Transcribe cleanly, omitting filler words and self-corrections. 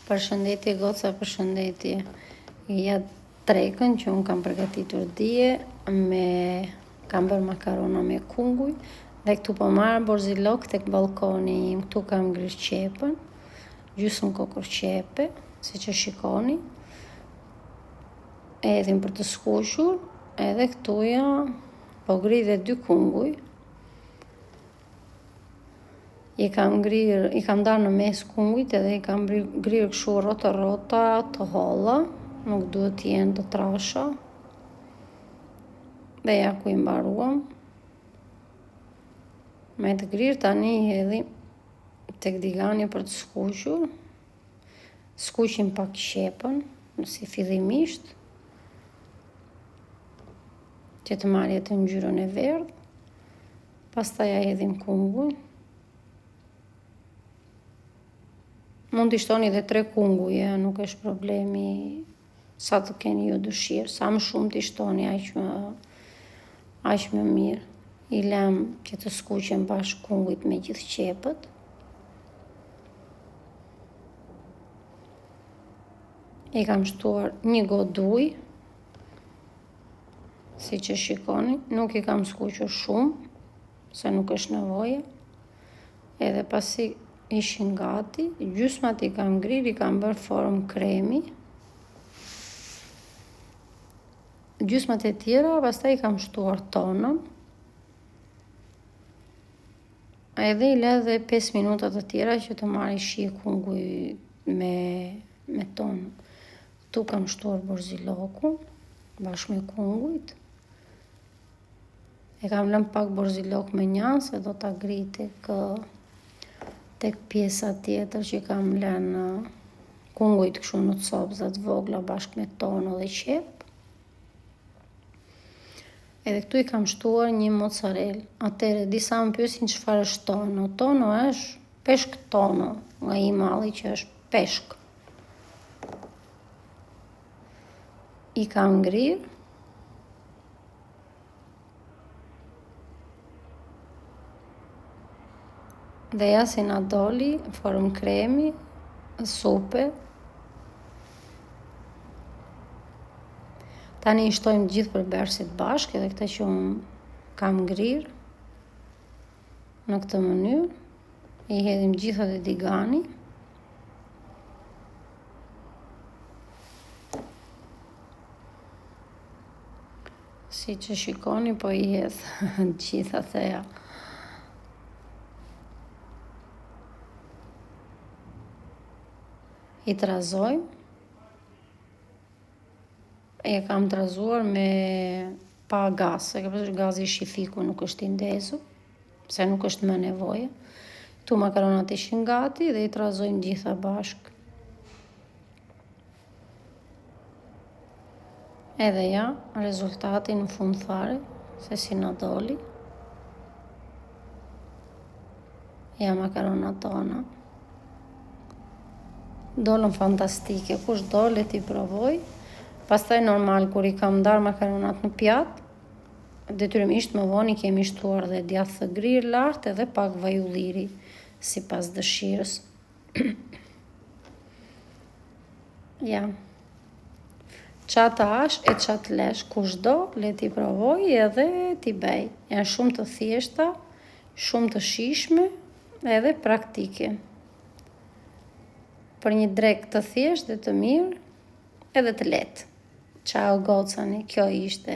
Përshëndetje goca, përshëndetje. Ja trekën që unë kam përgatitur dje kam bërë makarona me kunguj dhe këtu po marrë borzilok tek balkoni im. Këtu kam ngrirë qepën, gjysmë kokër qepe, si që shikoni. Edhin për të skuqur, edhe këtuja po ngri dhe 2 kunguj. I kam darë në mes kungujt edhe i kam ngrirë kështu rrota të holla, nuk duhet të jenë të trasha. Dhe ja ku i mbaruam. Me të ngrirë tani i hedhim tek digani për të skuqur. Skuqim pak qepën, si fillimisht, që të marrë të ngjyrën e verdhë. Pastaj ja hedhim kunguj. Mund t'i shtoni dhe 3 kunguje, nuk është problemi, sa të keni ju dëshirë. Sa më shumë t'i shtoni, aq më mirë. I lëm që të skuqen bashkë kungujt me gjithë qepët. I kam shtuar 1 gotë ujë, si që shikoni. Nuk i kam skuqur shumë, se nuk është nevoje. Edhe pasi ishin gati, gjysmat i kam ngrirë, i kam bërë formë kremi. Gjysmat e tjera, pastaj i kam shtuar tonën. Edhe i lë dhe 5 minuta të tjera që të marrë shi kunguj me tonën. Tu kam shtuar borzilokun bashkë me kungujt. E kam lënë pak borzilok me njanë, se do ta ngri tek pjesa tjetër që kam lënë kungujt kështu në copëza të vogla bashkë me tonë dhe qep. Edhe këtu i kam shtuar 1 mozzarella. Atëre disa më pyesin çfarë është tono. Tono është peshk tono, nga i malli që është peshk. I kam ngrirë. Dhe ja si na doli formë kremi, supe. Tani i shtojmë gjithë përbërësit bashkë, edhe këta që unë kam ngrirë në këtë mënyrë. I hedhim gjithë dhe digani. Si që shikoni, po i hedhë gjitha theja. I trazojmë. E kam trazuar pa gaz, se gazi shifiku nuk është i ndezur, se nuk është më nevoje. Tu makaronat ishin gati dhe i trazojmë gjitha bashkë. Edhe ja, rezultati në fund fare, se si na doli. Ja makaronat tona. Dolën fantastike, kush do le t'i provoj. Pastaj normal, kur i kam ndarë makaronat në pjatë, detyrimisht më vonë i kemi shtuar dhe djathë të grirë lartë edhe pak vaj ulliri, sipas dëshirës. Ja. Çata ash e çat lesh, kush do le t'i provoj edhe t'i bëj. Janë shumë të thjeshta, shumë të shijshme edhe praktike. Për një drekë të thjeshtë dhe të mirë edhe të lehtë. Ciao gocani, kjo ishte